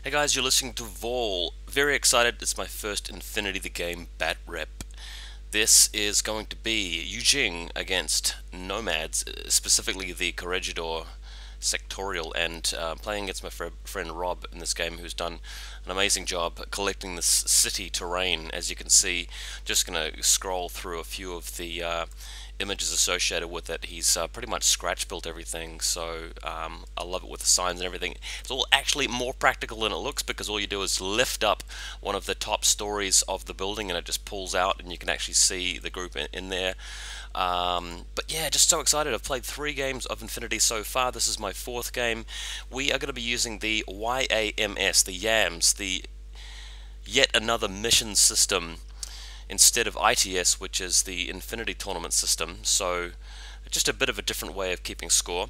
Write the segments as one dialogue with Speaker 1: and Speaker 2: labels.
Speaker 1: Hey guys, you're listening to Vol. Very excited, it's my first Infinity the Game bat rep. This is going to be YuJing against Nomads, specifically the Corregidor sectorial, and playing against my friend Rob in this game, who's done an amazing job collecting this city terrain. As you can see, just going to scroll through a few of the images associated with it. He's pretty much scratch built everything, so I love it with the signs and everything. It's all actually more practical than it looks, because all you do is lift up one of the top stories of the building and it just pulls out and you can actually see the group in there. But yeah, just so excited. I've played 3 games of Infinity so far. This is my 4th game. We are going to be using the YAMS, the YAMS, the yet another mission system, instead of ITS, which is the Infinity tournament system. So just a bit of a different way of keeping score.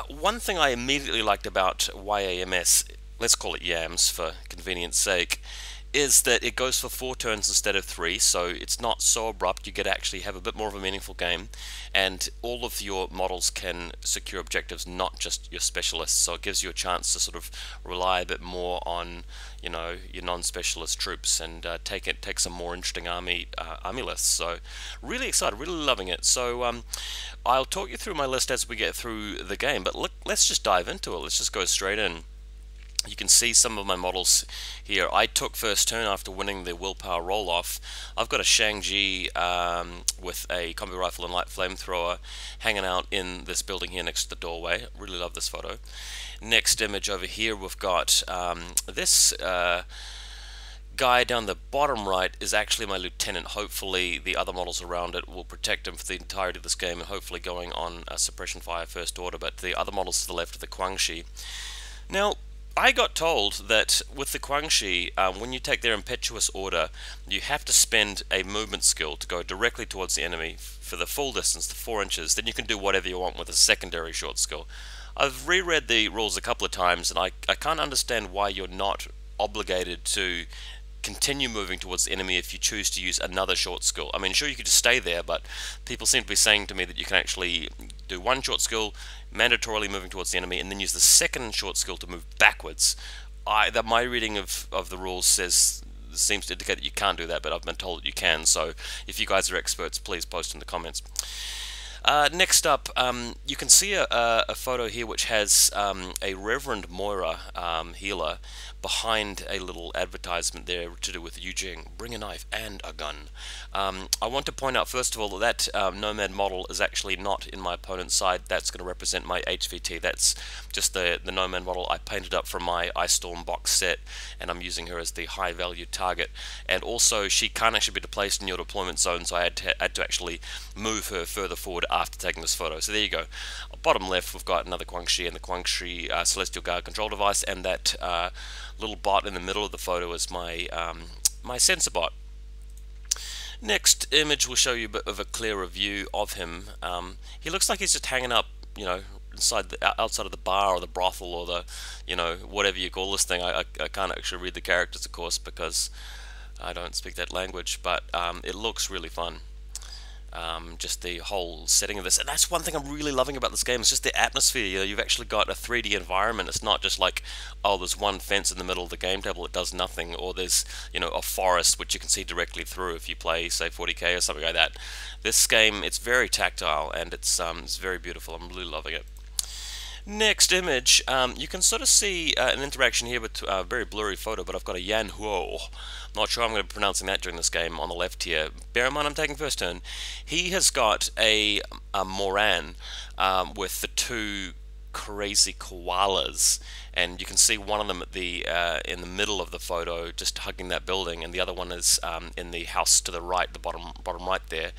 Speaker 1: One thing I immediately liked about YAMS, let's call it YAMS for convenience sake, is that it goes for 4 turns instead of 3, so it's not so abrupt. You get to actually have a bit more of a meaningful game, and all of your models can secure objectives, not just your specialists, so it gives you a chance to sort of rely a bit more on, you know, your non-specialist troops and take some more interesting army lists. So really excited, really loving it. So I'll talk you through my list as we get through the game, but look, let's just dive into it. Let's just go straight in. You can see some of my models here. I took first turn after winning the willpower roll-off. I've got a Shang-Chi with a combi rifle and light flamethrower hanging out in this building here next to the doorway. Really love this photo. Next image over here, we've got this guy down the bottom right is actually my lieutenant. Hopefully the other models around it will protect him for the entirety of this game, and hopefully going on suppression fire first order, but the other models to the left are the Guangxi. Now, I got told that with the Guangxi, when you take their impetuous order, you have to spend a movement skill to go directly towards the enemy for the full distance, the 4 inches. Then you can do whatever you want with a secondary short skill. I've reread the rules a couple of times, and I can't understand why you're not obligated to continue moving towards the enemy if you choose to use another short skill. I mean, sure, you could just stay there, but people seem to be saying to me that you can actually do 1 short skill, mandatorily moving towards the enemy, and then use the second short skill to move backwards. My reading of the rules seems to indicate that you can't do that, but I've been told that you can, so if you guys are experts, please post in the comments. Next up, you can see a photo here which has a Reverend Moira healer behind a little advertisement there to do with YuJing. Bring a knife and a gun. I want to point out first of all that Nomad model is actually not in my opponent's side. That's going to represent my HVT. That's just the Nomad model I painted up from my Ice Storm box set, and I'm using her as the high value target. And also she can't actually be placed in your deployment zone, so I had to actually move her further forward after taking this photo. So there you go. Bottom left we've got another Guangxi and the Guangxi Celestial Guard control device, and that little bot in the middle of the photo is my my sensor bot. Next image will show you a bit of a clearer view of him. He looks like he's just hanging up, you know, outside of the bar or the brothel or the, you know, whatever you call this thing. I can't actually read the characters, of course, because I don't speak that language, but it looks really fun. Just the whole setting of this, and that's one thing I'm really loving about this game. It's just the atmosphere. You know, you've actually got a 3D environment. It's not just like, oh, there's one fence in the middle of the game table that does nothing, or there's, you know, a forest which you can see directly through if you play, say, 40k or something like that. This game, it's very tactile, and it's very beautiful. I'm really loving it. Next image, you can sort of see an interaction here with a very blurry photo, but I've got a Yan Huo. Not sure I'm going to be pronouncing that during this game on the left here. Bear in mind I'm taking first turn. He has got a Moran with the 2 crazy koalas, and you can see one of them at the in the middle of the photo, just hugging that building, and the other one is in the house to the right, the bottom right there.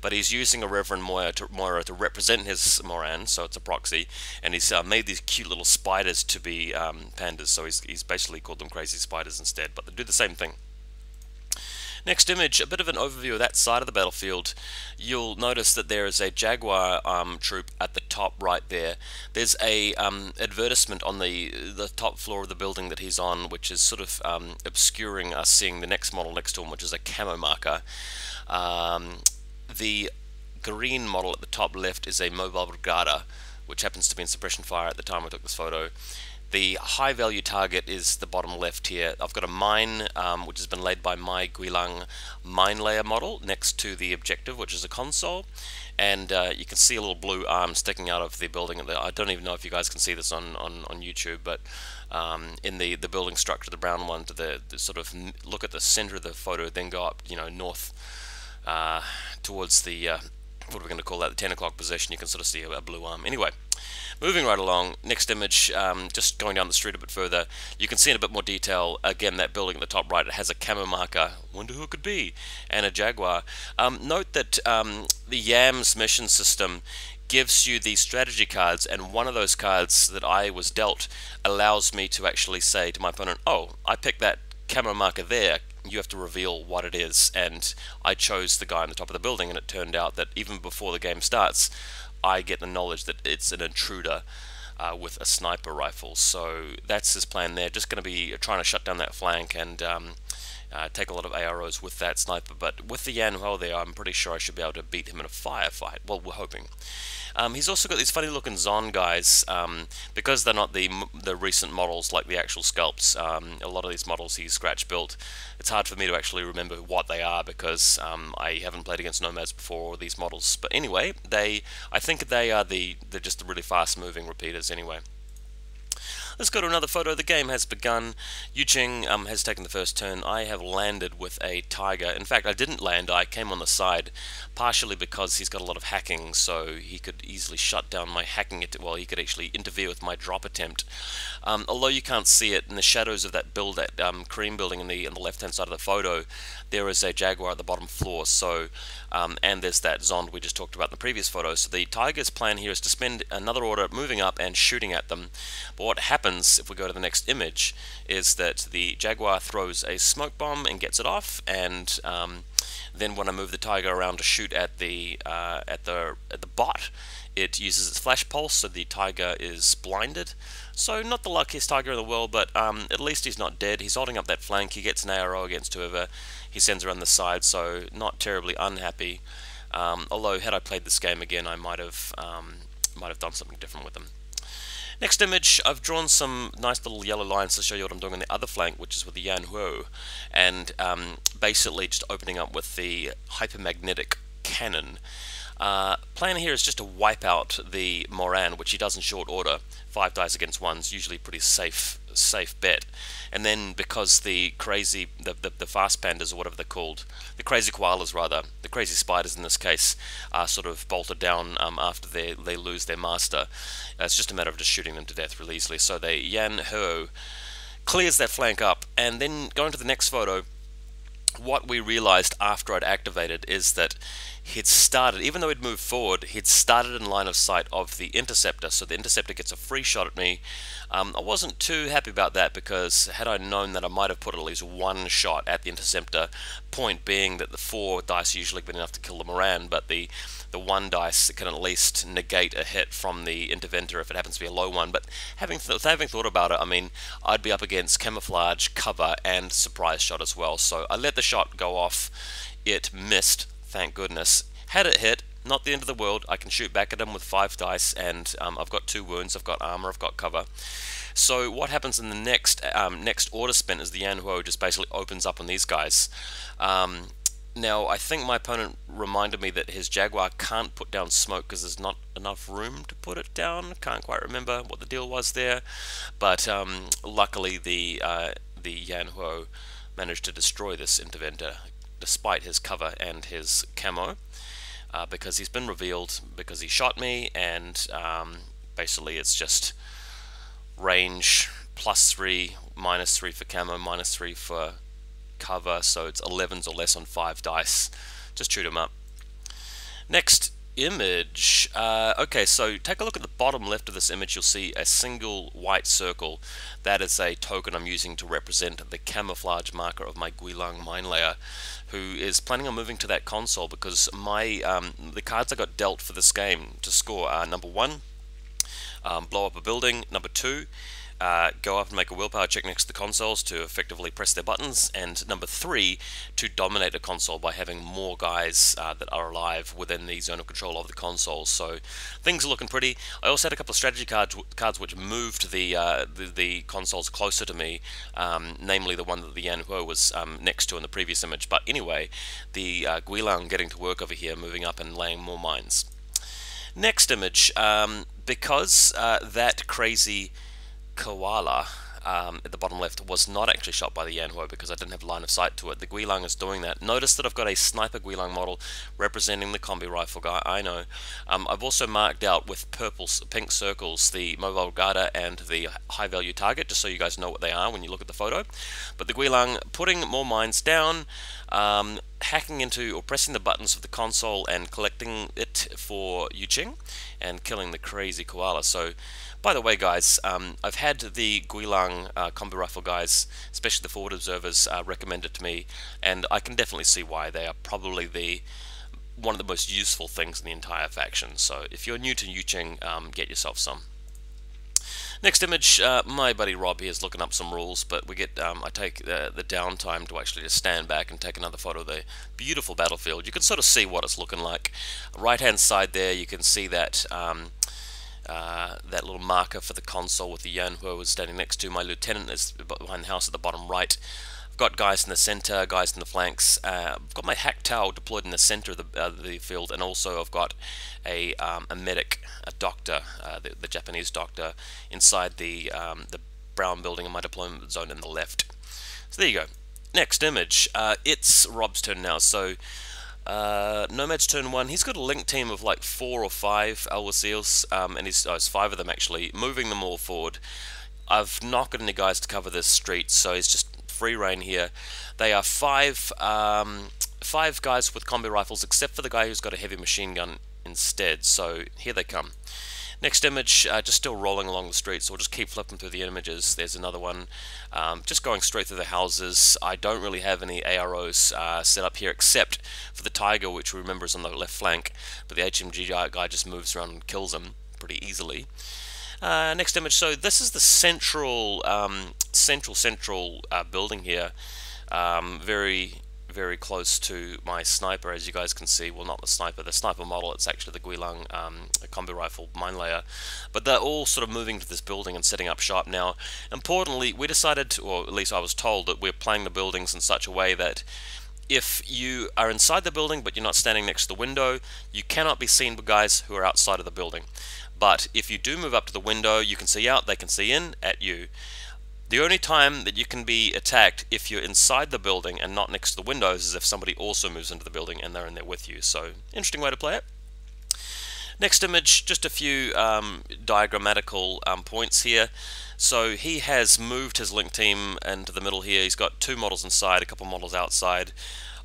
Speaker 1: But he's using a Reverend Moira to represent his Moran, so it's a proxy, and he's made these cute little spiders to be pandas, so he's basically called them crazy spiders instead, but they do the same thing. Next image, a bit of an overview of that side of the battlefield. You'll notice that there is a Jaguar troop at the top right there. There's a advertisement on the top floor of the building that he's on, which is sort of obscuring us seeing the next model next to him, which is a camo marker. The green model at the top left is a Mobile Brigada, which happens to be in suppression fire at the time I took this photo. The high value target is the bottom left here. I've got a mine which has been laid by my YuJing mine layer model next to the objective, which is a console, and you can see a little blue arm sticking out of the building. I don't even know if you guys can see this on YouTube, but in the building structure, the brown one, to the sort of look at the center of the photo, then go up, north towards the what are we going to call that, the 10 o'clock position. You can sort of see a blue arm. Anyway, moving right along, next image, just going down the street a bit further, you can see in a bit more detail, again, that building at the top right, it has a camo marker, wonder who it could be, and a Jaguar. Note that the YAMS mission system gives you these strategy cards, and one of those cards that I was dealt allows me to actually say to my opponent, oh, I picked that camo marker there, you have to reveal what it is, and I chose the guy on the top of the building, and it turned out that even before the game starts, I get the knowledge that it's an intruder with a sniper rifle. So that's his plan there, just going to be trying to shut down that flank and take a lot of AROs with that sniper, but with the Yan Ho there, I'm pretty sure I should be able to beat him in a firefight. Well, we're hoping. He's also got these funny looking Zon guys, because they're not the recent models like the actual sculpts. A lot of these models he's scratch built. It's hard for me to actually remember what they are because I haven't played against Nomads before, or these models. But anyway, I think they are they're just the really fast moving repeaters anyway. Let's go to another photo. The game has begun. YuJing has taken the first turn. I have landed with a Tiger. In fact, I didn't land. I came on the side, partially because he's got a lot of hacking, so he could easily shut down my hacking. Well, he could actually interfere with my drop attempt. Although you can't see it in the shadows of that cream building on the left-hand side of the photo, there is a Jaguar at the bottom floor. So, and there's that Zond we just talked about in the previous photo. So the Tiger's plan here is to spend another order moving up and shooting at them. But what happens if we go to the next image is that the Jaguar throws a smoke bomb and gets it off, and then when I move the Tiger around to shoot at the bot, it uses its flash pulse, so the Tiger is blinded. So not the luckiest Tiger in the world, but at least he's not dead. He's holding up that flank. He gets an ARO against whoever he sends around the side, so not terribly unhappy. Although had I played this game again, I might have done something different with him. Next image, I've drawn some nice little yellow lines to show you what I'm doing on the other flank, which is with the Yan Huo, and basically just opening up with the hypermagnetic cannon. Plan here is just to wipe out the Moran, which he does in short order. 5 dice against 1's usually a pretty safe bet. And then because the crazy, the fast pandas, or whatever they're called, the crazy koalas rather, the crazy spiders in this case, are sort of bolted down after they lose their master. It's just a matter of just shooting them to death really easily. So the Yan Ho clears that flank up, and then going to the next photo, what we realized after I'd activated is that he'd started, even though he'd moved forward, he'd started in line of sight of the interceptor, so the interceptor gets a free shot at me. I wasn't too happy about that, because had I known that, I might have put at least one shot at the interceptor, point being that the 4 dice usually been enough to kill the Moran, but the 1 dice can at least negate a hit from the interventor if it happens to be a low one. But having thought about it, I mean, I'd be up against camouflage, cover, and surprise shot as well, so I let the shot go off. It missed, thank goodness. Had it hit, not the end of the world. I can shoot back at him with 5 dice, and I've got 2 wounds, I've got armor, I've got cover. So what happens in the next order spent is the Yan Huo just basically opens up on these guys. Now, I think my opponent reminded me that his Jaguar can't put down smoke because there's not enough room to put it down. Can't quite remember what the deal was there, but luckily the Yan Huo managed to destroy this interventor despite his cover and his camo, because he's been revealed, because he shot me, and basically it's just range +3, -3 for camo, -3 for cover, so it's 11s or less on 5 dice. Just shoot him up. Next image. Okay, so take a look at the bottom left of this image. You'll see a single white circle. That is a token I'm using to represent the camouflage marker of my YuJing mine layer, who is planning on moving to that console, because my the cards I got dealt for this game to score are number 1, blow up a building, number 2, go up and make a willpower check next to the consoles to effectively press their buttons, and number 3, to dominate a console by having more guys that are alive within the zone of control of the console. So things are looking pretty. I also had a couple of strategy cards which moved the consoles closer to me, namely the one that the Yanhuo was next to in the previous image. But anyway, the YuJing getting to work over here, moving up and laying more mines. Next image, because that crazy koala at the bottom left was not actually shot by the Yanhuo because I didn't have line of sight to it. The YuJing is doing that. Notice that I've got a sniper YuJing model representing the combi rifle guy, I know. I've also marked out with pink circles the mobile guarder and the high value target, just so you guys know what they are when you look at the photo. But the YuJing putting more mines down, hacking into or pressing the buttons of the console and collecting it for YuJing and killing the crazy koala. So, by the way, guys, I've had the YuJing combi rifle guys, especially the forward observers, recommended to me, and I can definitely see why. They are probably one of the most useful things in the entire faction. So if you're new to YuJing, get yourself some. Next image, my buddy Rob here is looking up some rules, but we get I take the downtime to actually just stand back and take another photo of the beautiful battlefield. You can sort of see what it's looking like. Right hand side there, you can see that that little marker for the console with the Yanhuo is standing next to. My lieutenant is behind the house at the bottom right. I've got guys in the center, guys in the flanks. I've got my hack tower deployed in the center of the field, and also I've got a medic, a doctor, the Japanese doctor, inside the brown building in my deployment zone in the left. So there you go. Next image. It's Rob's turn now. So Nomads turn 1. He's got a link team of like 4 or 5 Alwaseals, and it's 5 of them actually, moving them all forward. I've not got any guys to cover this street, so he's just free reign here. They are 5 guys with combi rifles, except for the guy who's got a heavy machine gun instead. So here they come. Next image, just still rolling along the street, so we'll just keep flipping through the images. There's another one, just going straight through the houses. I don't really have any AROs set up here, except for the Tiger, which remember is on the left flank, but the HMG guy just moves around and kills him pretty easily. Next image, so this is the central building here, very close to my sniper, as you guys can see. Well, not the sniper model, it's actually the YuJing combi rifle mine layer. But they're all sort of moving to this building and setting up shop now. Importantly, we decided to, or at least I was told, that we're playing the buildings in such a way that if you are inside the building but you're not standing next to the window, you cannot be seen by guys who are outside of the building. But if you do move up to the window, you can see out, they can see in at you. The only time that you can be attacked if you're inside the building and not next to the windows is if somebody also moves into the building and they're in there with you. So, interesting way to play it. Next image, just a few diagrammatical points here. So he has moved his link team into the middle here. He's got 2 models inside, a couple models outside.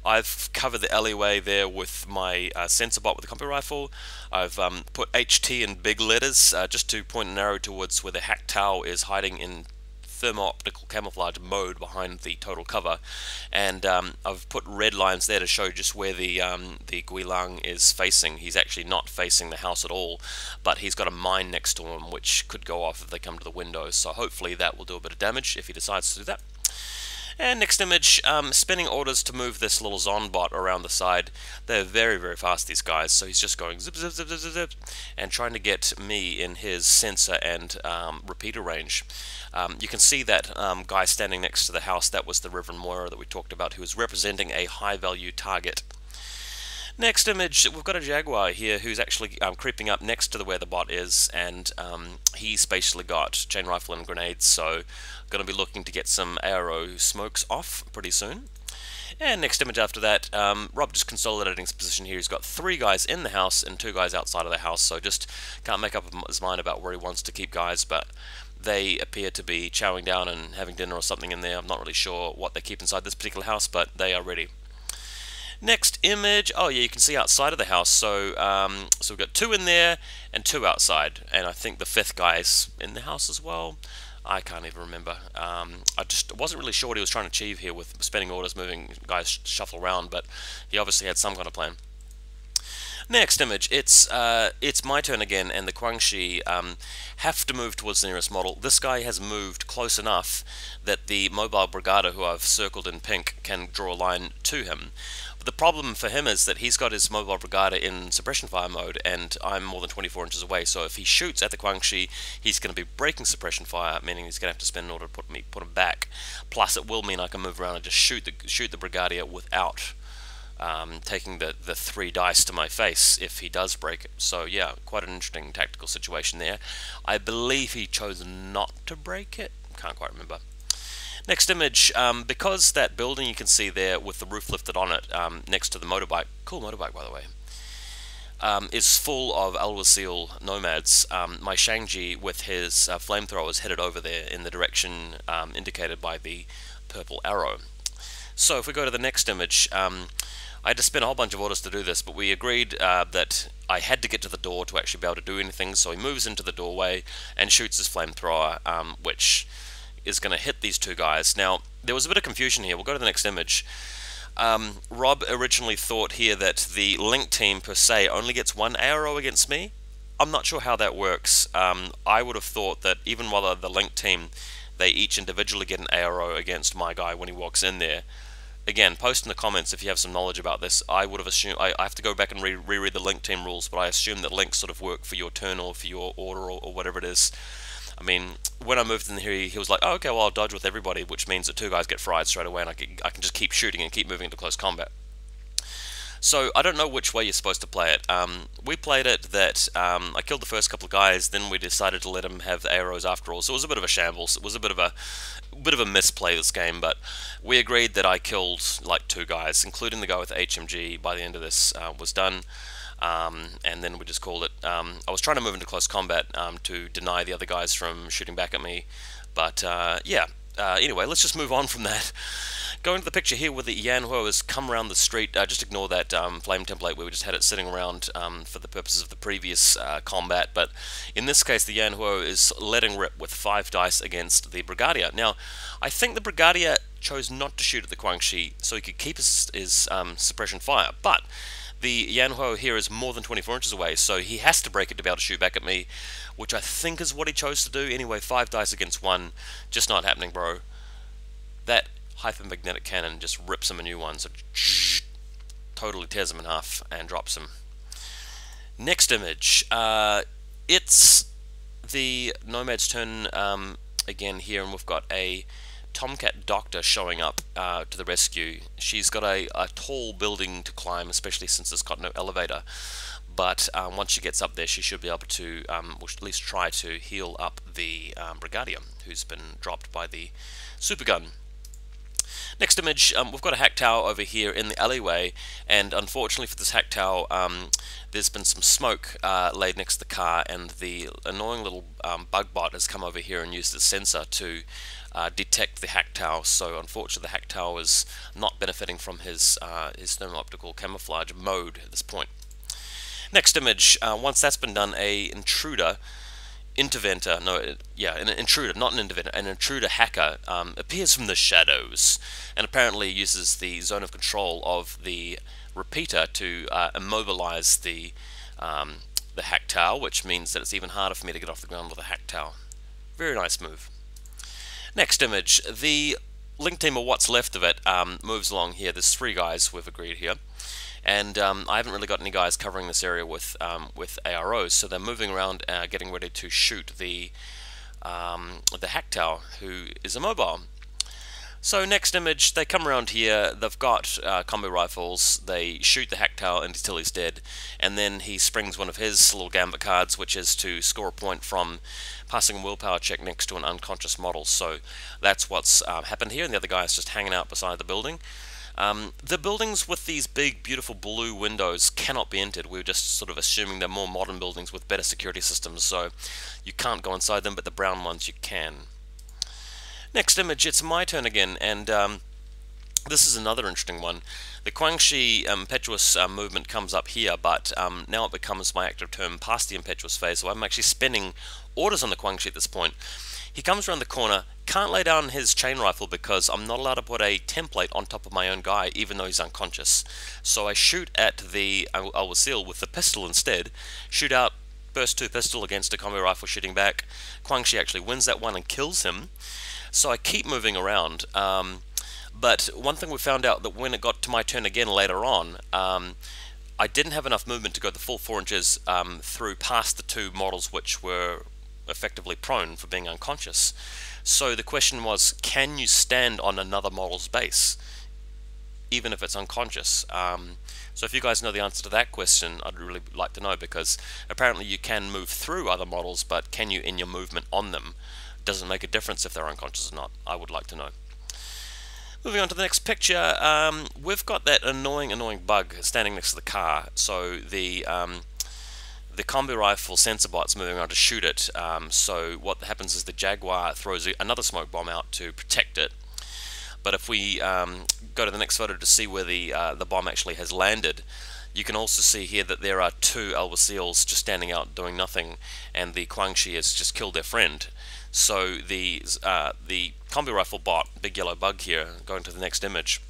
Speaker 1: I've covered the alleyway there with my sensor bot with the combi rifle. I've put HT in big letters just to point an arrow towards where the hack tower is hiding in thermo-optical camouflage mode behind the total cover, and I've put red lines there to show just where the YuJing is facing. He's actually not facing the house at all, but he's got a mine next to him which could go off if they come to the window, so hopefully that will do a bit of damage if he decides to do that. And next image, spinning orders to move this little Zon bot around the side. They're very fast, these guys, so he's just going zip zip zip zip zip and trying to get me in his sensor and repeater range. You can see that guy standing next to the house. That was the Reverend Moira that we talked about, who is representing a high value target. Next image, we've got a Jaguar here who's actually creeping up next to where the bot is, and he's basically got chain rifle and grenades, so going to be looking to get some ARO smokes off pretty soon. And next image after that, Rob just consolidating his position here. He's got 3 guys in the house and 2 guys outside of the house, so just can't make up his mind about where he wants to keep guys, but they appear to be chowing down and having dinner or something in there. I'm not really sure what they keep inside this particular house, but they are ready. Next image, oh yeah, you can see outside of the house, so so we've got 2 in there and 2 outside, and I think the 5th guy's in the house as well. I can't even remember. I just wasn't really sure what he was trying to achieve here with spinning orders, moving guys shuffle around, but he obviously had some kind of plan. Next image, it's my turn again, and the Guangxi have to move towards the nearest model. This guy has moved close enough that the mobile brigada, who I've circled in pink, can draw a line to him. But the problem for him is that he's got his mobile brigada in suppression fire mode, and I'm more than 24 inches away, so if he shoots at the Guangxi, he's going to be breaking suppression fire, meaning he's going to have to spend in order to put him back. Plus, it will mean I can move around and just shoot the brigadier without taking the 3 dice to my face if he does break it. So yeah, quite an interesting tactical situation there. I believe he chose not to break it. Can't quite remember. Next image, because that building you can see there with the roof lifted on it next to the motorbike, cool motorbike by the way, is full of Al-Wasil Nomads. My Shang-Chi with his flamethrowers headed over there in the direction indicated by the purple arrow. So if we go to the next image, I had to spin a whole bunch of orders to do this, but we agreed that I had to get to the door to actually be able to do anything, so he moves into the doorway and shoots his flamethrower, which is going to hit these 2 guys. Now, there was a bit of confusion here. We'll go to the next image. Rob originally thought here that the Link team, per se, only gets 1 arrow against me. I'm not sure how that works. I would have thought that even while the Link team, they each individually get an arrow against my guy when he walks in there. Again, post in the comments if you have some knowledge about this. I would have assumed, I have to go back and reread the Link team rules, but I assume that links sort of work for your turn or for your order or whatever it is. I mean, when I moved in here, he was like, oh, okay, well, I'll dodge with everybody, which means that 2 guys get fried straight away, and I can just keep shooting and keep moving into close combat. So, I don't know which way you're supposed to play it. We played it that I killed the first couple of guys, then we decided to let him have the arrows after all, so it was a bit of a shambles. It was a bit of a misplay this game, but we agreed that I killed like 2 guys, including the guy with the HMG by the end of this was done. And then we just called it. I was trying to move into close combat to deny the other guys from shooting back at me, but yeah. Anyway, let's just move on from that. Going to the picture here where the Yanhuo has come around the street, just ignore that flame template where we just had it sitting around for the purposes of the previous combat, but in this case the Yanhuo is letting rip with 5 dice against the Brigadier. Now, I think the Brigadier chose not to shoot at the Guangxi so he could keep his suppression fire, but the Yanhuo here is more than 24 inches away, so he has to break it to be able to shoot back at me, which I think is what he chose to do. Anyway, 5 dice against 1, just not happening, bro. That hypermagnetic cannon just rips him a new one, so totally tears him in half and drops him. Next image, it's the Nomad's turn again here, and we've got a Tomcat Doctor showing up to the rescue. She's got a tall building to climb, especially since it's got no elevator, but once she gets up there she should be able to at least try to heal up the Brigadier, who's been dropped by the supergun. Next image, we've got a hack tower over here in the alleyway, and unfortunately for this hack tower, there's been some smoke laid next to the car, and the annoying little bug bot has come over here and used its sensor to detect the hack tower. So unfortunately the hack tower is not benefiting from his thermo-optical camouflage mode at this point. Next image, once that's been done, a intruder, interventor, an intruder, not an interventor, an intruder hacker appears from the shadows and apparently uses the zone of control of the repeater to immobilize the hack tower, which means that it's even harder for me to get off the ground with a hack tower. Very nice move. Next image, the Link team, or what's left of it, moves along here. There's 3 guys we've agreed here, and I haven't really got any guys covering this area with AROs, so they're moving around, getting ready to shoot the hack tower, who is immobile. So next image, they come around here, they've got combo rifles, they shoot the hack tower until he's dead, and then he springs one of his little gambit cards, which is to score a point from passing a willpower check next to an unconscious model. So that's what's happened here, and the other guy is just hanging out beside the building. The buildings with these big, beautiful blue windows cannot be entered. We were just sort of assuming they're more modern buildings with better security systems, so you can't go inside them, but the brown ones you can. Next image, it's my turn again, and this is another interesting one. The Guangxi impetuous movement comes up here, but now it becomes my active term past the impetuous phase, so I'm actually spending orders on the Guangxi at this point. He comes around the corner, can't lay down his chain rifle because I'm not allowed to put a template on top of my own guy, even though he's unconscious. So I shoot at the YuJing with the pistol instead, shoot out burst 2 pistol against a combi rifle shooting back. Guangxi actually wins that one and kills him. So I keep moving around. But one thing we found out, that when it got to my turn again later on, I didn't have enough movement to go the full 4 inches through past the 2 models which were effectively prone for being unconscious. So the question was, can you stand on another model's base even if it's unconscious? So if you guys know the answer to that question, I'd really like to know, because apparently you can move through other models, but can you in your movement on them? Doesn't make a difference if they're unconscious or not. I would like to know. Moving on to the next picture, we've got that annoying bug standing next to the car. So the combi rifle sensor bot's moving around to shoot it. So what happens is the Jaguar throws another smoke bomb out to protect it. But if we go to the next photo to see where the bomb actually has landed, you can also see here that there are 2 YuJing just standing out doing nothing, and the Guangxi has just killed their friend. So the combi rifle bot, big yellow bug here, going to the next image,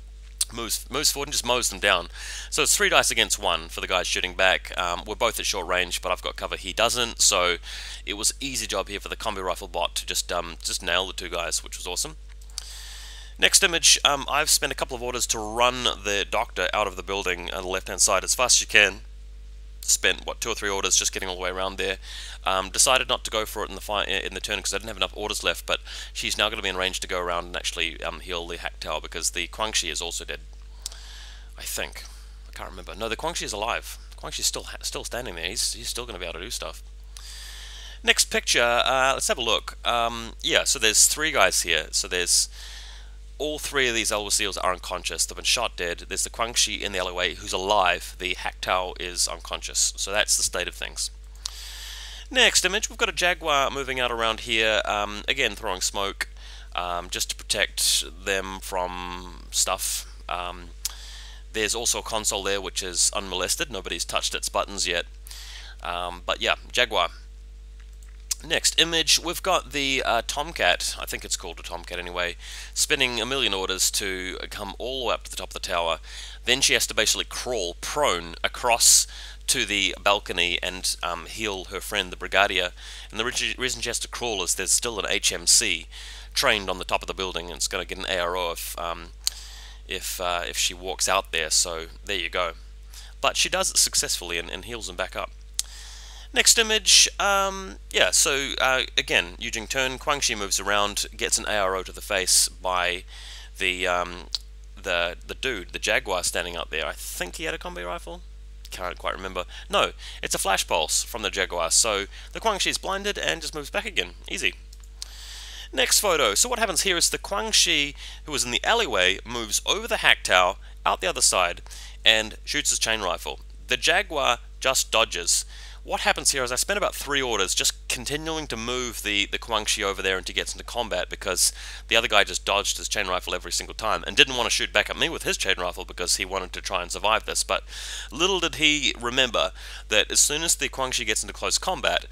Speaker 1: moves forward and just mows them down. So it's 3 dice against 1 for the guys shooting back. We're both at short range, but I've got cover, he doesn't. So it was an easy job here for the combi rifle bot to just nail the 2 guys, which was awesome. Next image, I've spent a couple of orders to run the doctor out of the building on the left hand side as fast as you can. Spent, what, 2 or 3 orders just getting all the way around there. Decided not to go for it in the turn because I didn't have enough orders left, but she's now going to be in range to go around and actually heal the hack tower, because the Guangxi is also dead, I think. I can't remember. No, the Guangxi is alive. The Guangxi's still standing there. He's still going to be able to do stuff. Next picture, let's have a look. Yeah, so there's 3 guys here. So there's all 3 of these YuJing are unconscious. They've been shot dead. There's the Guangxi in the alleyway who's alive. The hack tower is unconscious. So that's the state of things. Next image, we've got a Jaguar moving out around here, again throwing smoke, just to protect them from stuff. There's also a console there which is unmolested. Nobody's touched its buttons yet. But yeah, Jaguar. Next image, we've got the Tomcat, I think it's called a Tomcat anyway, spinning a million orders to come all the way up to the top of the tower. Then she has to basically crawl prone across to the balcony and heal her friend, the Brigadier. And the reason she has to crawl is there's still an HMC trained on the top of the building, and it's going to get an ARO if she walks out there, so there you go. But she does it successfully and heals them back up. Next image, yeah, so again, YuJing turn, Guangxi moves around, gets an ARO to the face by the dude, the Jaguar standing up there. I think he had a combi rifle? Can't quite remember. No, it's a flash pulse from the Jaguar, so the Guangxi is blinded and just moves back again. Easy. Next photo, so what happens here is the Guangxi, who was in the alleyway, moves over the hack tower, out the other side, and shoots his chain rifle. The Jaguar just dodges. What happens here is I spent about 3 orders just continuing to move the Guangxi over there until he gets into combat, because the other guy just dodged his chain rifle every single time and didn't want to shoot back at me with his chain rifle because he wanted to try and survive this. But little did he remember that as soon as the Guangxi gets into close combat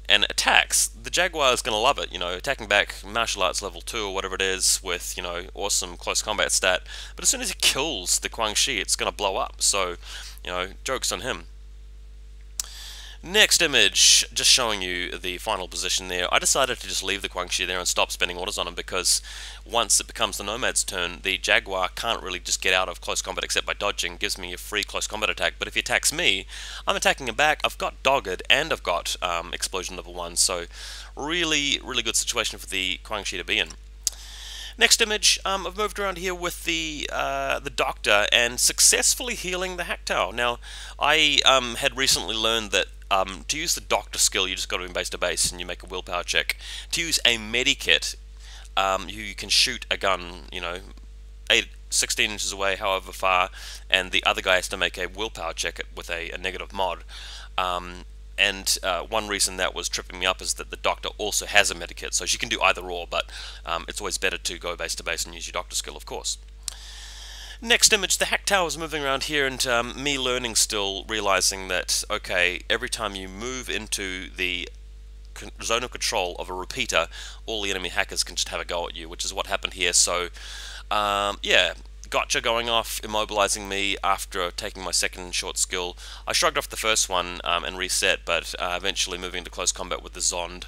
Speaker 1: and attacks, the Jaguar is going to love it, you know, attacking back martial arts level 2 or whatever it is with, you know, awesome close combat stat. But as soon as he kills the Guangxi, it's going to blow up. So, you know, joke's on him. Next image, just showing you the final position there. I decided to just leave the Guangxi there and stop spending orders on him, because once it becomes the Nomad's turn, the Jaguar can't really just get out of close combat except by dodging. Gives me a free close combat attack, but if he attacks me, I'm attacking him back. I've got Dogged and I've got Explosion level 1, so really good situation for the Guangxi to be in. Next image, I've moved around here with the Doctor and successfully healing the hack tower. Now, I had recently learned that to use the Doctor skill, you just got to be base to base and you make a willpower check. To use a medikit, you can shoot a gun, you know, 16 inches away, however far, and the other guy has to make a willpower check with a negative mod. And one reason that was tripping me up is that the Doctor also has a medikit, so she can do either or, but it's always better to go base to base and use your Doctor skill, of course. Next image, the hack tower is moving around here, and me learning still, realizing that, okay, every time you move into the zone of control of a repeater, all the enemy hackers can just have a go at you, which is what happened here. So, yeah, gotcha going off, immobilizing me after taking my second short skill. I shrugged off the first one and reset, but eventually moving into close combat with the Zond,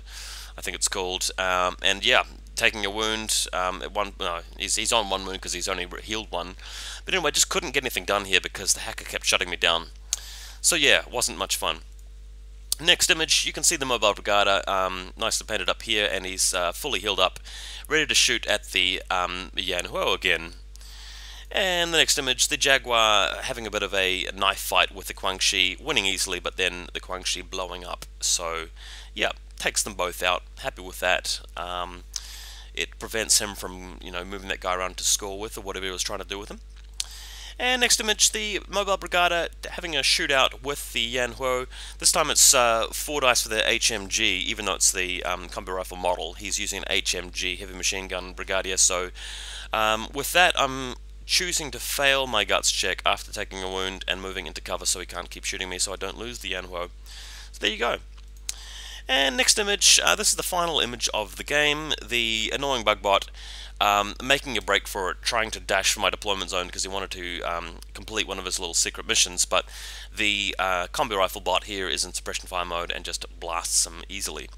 Speaker 1: I think it's called, and yeah, taking a wound. He's on one wound because he's only healed one. But anyway, just couldn't get anything done here because the hacker kept shutting me down. So yeah, wasn't much fun. Next image, you can see the Mobile Brigada, nicely painted up here, and he's fully healed up, ready to shoot at the Yanhuo again. And the next image, the Jaguar having a bit of a knife fight with the Guangxi, winning easily, but then the Guangxi blowing up. So yeah, takes them both out. Happy with that. It prevents him from, moving that guy around to score with, or whatever he was trying to do with him. And next image, the Mobile Brigada having a shootout with the Yanhuo. This time it's 4 dice for the HMG, even though it's the combi rifle model. He's using an HMG, Heavy Machine Gun Brigadier. So with that, I'm choosing to fail my guts check after taking a wound and moving into cover so he can't keep shooting me so I don't lose the Yanhuo. So there you go. And next image, this is the final image of the game, the annoying bug bot making a break for it, trying to dash for my deployment zone because he wanted to complete one of his little secret missions, but the combi rifle bot here is in suppression fire mode and just blasts him easily.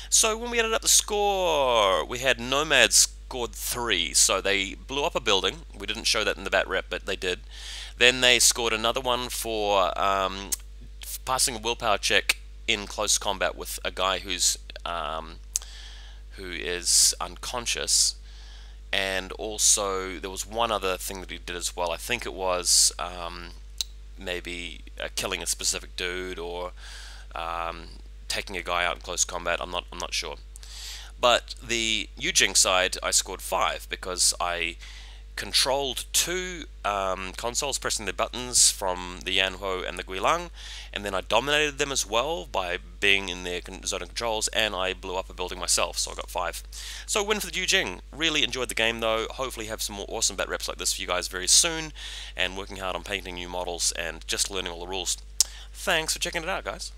Speaker 1: So when we added up the score, we had Nomads scored 3, so they blew up a building. We didn't show that in the bat rep, but they did. Then they scored another one for passing a willpower check in close combat with a guy who is unconscious, and also there was one other thing that he did as well. I think it was maybe killing a specific dude or taking a guy out in close combat. I'm not sure. But the YuJing side, I scored 5 because I controlled 2 consoles pressing the buttons from the Yanhuo and the Guilang, and then I dominated them as well by being in their zone of controls, and I blew up a building myself, so I got 5. So win for the YuJing. Really enjoyed the game though. Hopefully have some more awesome bat reps like this for you guys very soon, and working hard on painting new models and just learning all the rules. Thanks for checking it out, guys.